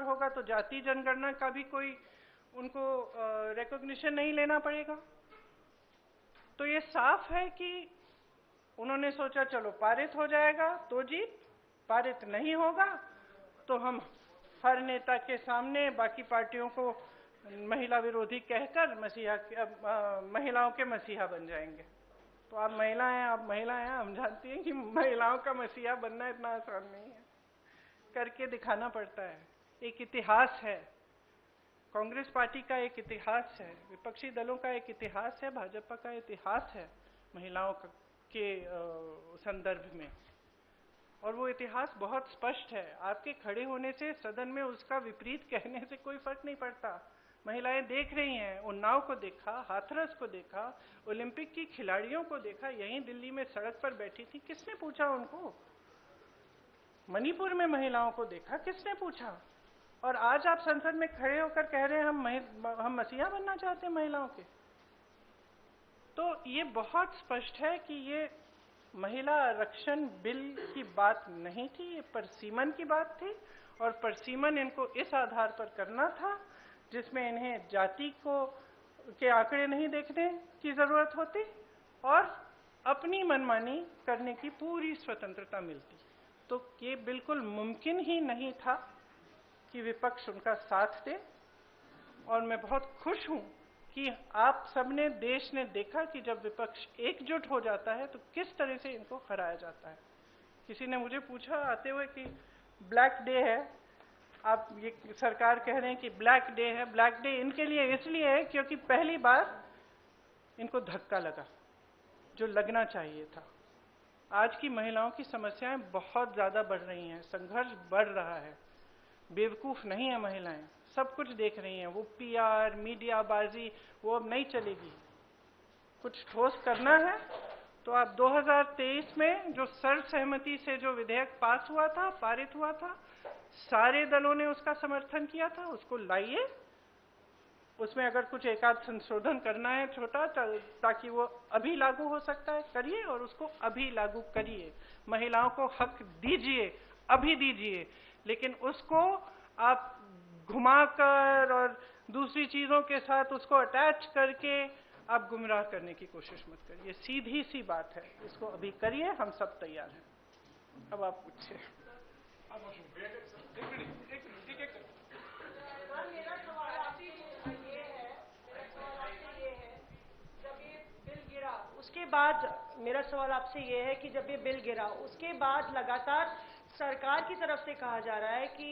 होगा तो जाति जनगणना का भी कोई उनको रिकॉग्निशन नहीं लेना पड़ेगा। तो ये साफ है कि उन्होंने सोचा चलो पारित हो जाएगा तो जीत, पारित नहीं होगा तो हम हर नेता के सामने बाकी पार्टियों को महिला विरोधी कहकर महिलाओं के मसीहा बन जाएंगे। तो आप महिला हैं, हम जानती हैं कि महिलाओं का मसीहा बनना इतना आसान नहीं है, करके दिखाना पड़ता है। एक इतिहास है, कांग्रेस पार्टी का एक इतिहास है, विपक्षी दलों का एक इतिहास है, भाजपा का इतिहास है महिलाओं के संदर्भ में, और वो इतिहास बहुत स्पष्ट है। आपके खड़े होने से सदन में उसका विपरीत कहने से कोई फर्क नहीं पड़ता। महिलाएं देख रही हैं, उन्नाव को देखा, हाथरस को देखा, ओलंपिक की खिलाड़ियों को देखा, यहीं दिल्ली में सड़क पर बैठी थी, किसने पूछा उनको? मणिपुर में महिलाओं को देखा, किसने पूछा? और आज आप संसद में खड़े होकर कह रहे हैं हम मसीहा बनना चाहते हैं महिलाओं के। तो ये बहुत स्पष्ट है कि ये महिला आरक्षण बिल की बात नहीं थी, ये परसीमन की बात थी, और परसीमन इनको इस आधार पर करना था जिसमें इन्हें जाति के आंकड़े नहीं देखने की जरूरत होती और अपनी मनमानी करने की पूरी स्वतंत्रता मिलती। तो ये बिल्कुल मुमकिन ही नहीं था कि विपक्ष उनका साथ दे, और मैं बहुत खुश हूं कि आप सबने, देश ने देखा कि जब विपक्ष एकजुट हो जाता है तो किस तरह से इनको हराया जाता है। किसी ने मुझे पूछा आते हुए कि ब्लैक डे है, आप ये सरकार कह रहे हैं कि ब्लैक डे है। ब्लैक डे इनके लिए इसलिए है क्योंकि पहली बार इनको धक्का लगा जो लगना चाहिए था। आज की महिलाओं की समस्याएं बहुत ज्यादा बढ़ रही हैं, संघर्ष बढ़ रहा है। बेवकूफ नहीं है महिलाएं, सब कुछ देख रही हैं। वो पीआर, मीडियाबाजी वो अब नहीं चलेगी। कुछ ठोस करना है तो आप 2023 में जो सर्वसहमति से जो विधेयक पास हुआ था, पारित हुआ था, सारे दलों ने उसका समर्थन किया था, उसको लाइए। उसमें अगर कुछ एकाध संशोधन करना है छोटा ताकि वो अभी लागू हो सकता है, करिए, और उसको अभी लागू करिए। महिलाओं को हक दीजिए, अभी दीजिए, लेकिन उसको आप घुमाकर और दूसरी चीजों के साथ उसको अटैच करके आप गुमराह करने की कोशिश मत करिए। सीधी सी बात है, इसको अभी करिए, हम सब तैयार हैं। अब आप पूछिए। मेरा सवाल आपसे ये है, जब ये बिल गिरा उसके बाद, मेरा सवाल आपसे ये है कि जब ये बिल गिरा उसके बाद लगातार सरकार की तरफ से कहा जा रहा है कि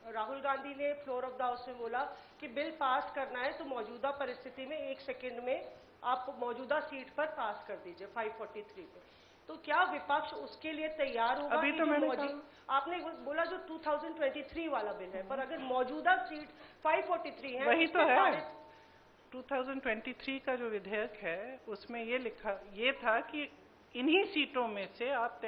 राहुल गांधी ने फ्लोर ऑफ द हाउस में बोला कि बिल पास करना है तो मौजूदा परिस्थिति में 1 सेकंड में आप मौजूदा सीट पर पास कर दीजिए 543 पे। तो क्या विपक्ष उसके लिए तैयार होगा? अभी तो मैंने आपने बोला जो 2023 वाला बिल है, पर अगर मौजूदा सीट 543 है, वही तो है। 2023 का जो विधेयक है उसमें ये था कि इन्हीं सीटों में से आप